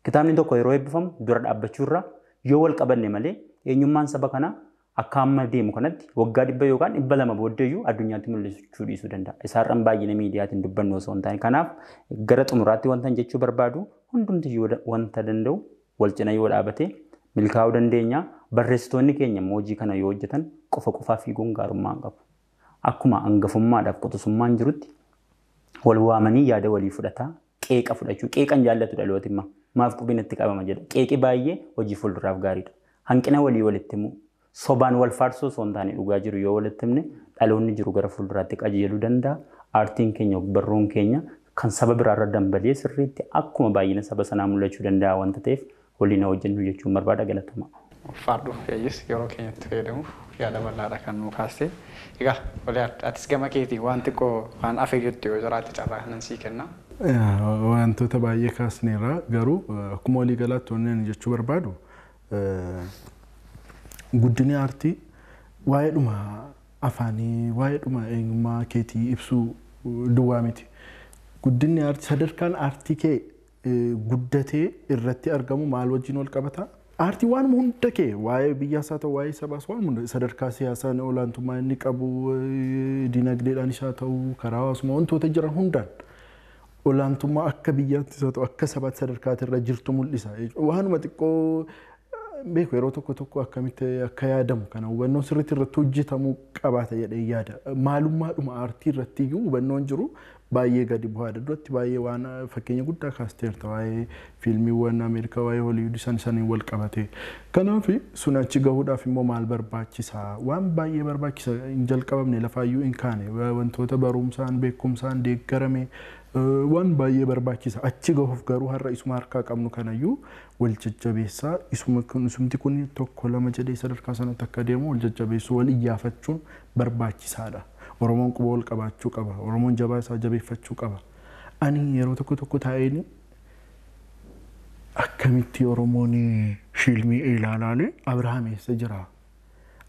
Kitaabni tokko yeroo eebbifamu dura dhaabbachuurra yoo wal qabanne malee eenyummaan saba kanaa akka amma deemu kanatti waggaa 100 yookaan 200 booddeeyyuu addunyaatti mul'isuu dhiisuu danda'a. Isaarran baay'ina miidiyaatiin dubbannu osoo hin taane. Kanaaf gara xumuraatti wanta jechuu barbaadu hundumti wanta danda'u wal cina yoo dhaabate milkaa'uu dandeenya. Barreessitoonni keenya immoo hojii kana yoo hojjetan qofaa fiiguun gaarummaa qabu. Akkuma hangafummaadhaaf qotusummaan jirutti wal waamanii yaada walii fudhataa qeeqa fudhachuu qeeqan jaallatu dhalootimma maaf qubiin itti qabama jedha. Qeeqi baay'ee hojii fuulduraaf gaariidha. Hanqina walii walitti himu sobaan wal faarsuu osoo hin taane dhugaa jiru yoo walitti himne dhaloonni jiru gara fuulduraatti qajeeluu danda'a. Aartiin keenya barruun keenya kan saba biraarra dambalee sirriitti akkuma baay'ina saba sanaa mul'achuu danda'a wanta ta'eef waliin hojjennu jechuun barbaada galatuma. Fardu yeeyis yeroo keenyatti fayyadamuuf yaada bal'aadha kan nu kaaste. Egaa walii atis gama keetii waan xiqqoo waan afee jettu yoo jiraate carraa kanan sii kenna. Wantoota baay'ee kaasneerra garuu akkuma walii galaatti wanni jechuu barbaadu guddinni aartii waa'eedhuma afaanii waa'eedhuma eenyummaa keetii ibsuu duwwaa miti. Guddinni aartii sadarkaan aartii kee guddatee irratti argamu maal wajjin wal qabata? Aartii waan hunda kee waa'ee biyyaas haa ta'u waa'ee sabaas waan hunda sadarkaa siyaasaan olaantummaa inni qabu dinagdeedhaan isaa ta'u karaa hawaasummaa wantoota jiran hundaan olaantummaa akka biyyaatti isaa ta'u akka sabaatti sadarkaatti irra jirtu mul'isa. Waanuma xiqqoo beeku yeroo tokko akkamitti akka yaadamu kana hubannoo sirriitti irratti hojjetamuu qabaata jedhee yaada. Maalummaadhuma aartii irratti iyyuu hubannoon jiru baay'ee gadi bu'aadha. Duratti baay'ee waan fakkeenya guddaa kaasteerta waa'ee fiilmiiwwan Ameerikaa waa'ee Holiwud saniin wal qabate. Kanaaf sun achi gahuudhaaf immoo maal barbaachisa? Waan baay'ee barbaachisa hin jalqabamne lafaayyuu hin kaane wantoota barumsaan beekumsaan deeggarame waan baay'ee barbaachisa. Achi gahuuf garuu har'a isuma harkaa qabnu kanayyuu wal jajjabeessaa isumti kun tokko lama jedhee sadarkaa sanatti akka deemu wal jajjabeessuu wal iyyaafachuun barbaachisaadha. Oromoon quba wal qabaachuu qaba. Oromoon jabaa isaa jabeeffachuu qaba. Ani yeroo tokko taa'een akkamitti Oromoon fiilmii ilaalaa Abrahaam eessa jira?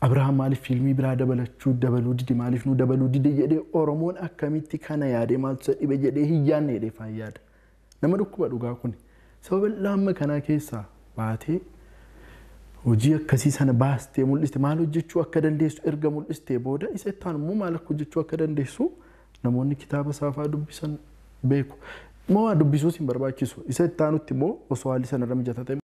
Abrahaam maaliif fiilmii biraa dabaluu dide maaliif nu dabaluu dide jedhee Oromoon akkamitti kana yaadee maaltu isa dhibe jedhee hin yaadne jedhee faayyaada. Nama dhukkuba dhugaa kun sababa lamma kanaa keessaa baatee hojii akkasii sana baastee mul'iste maal hojjechuu akka dandeessu erga mul'istee booda isa ittaan immoo maal akka hojjechuu akka dandeessu namoonni kitaaba saafaa dubbisan beeku. Moo dubbisuus hin barbaachisu. Isa ittaanutti immoo osoo haalli sana irra mijataa ta'e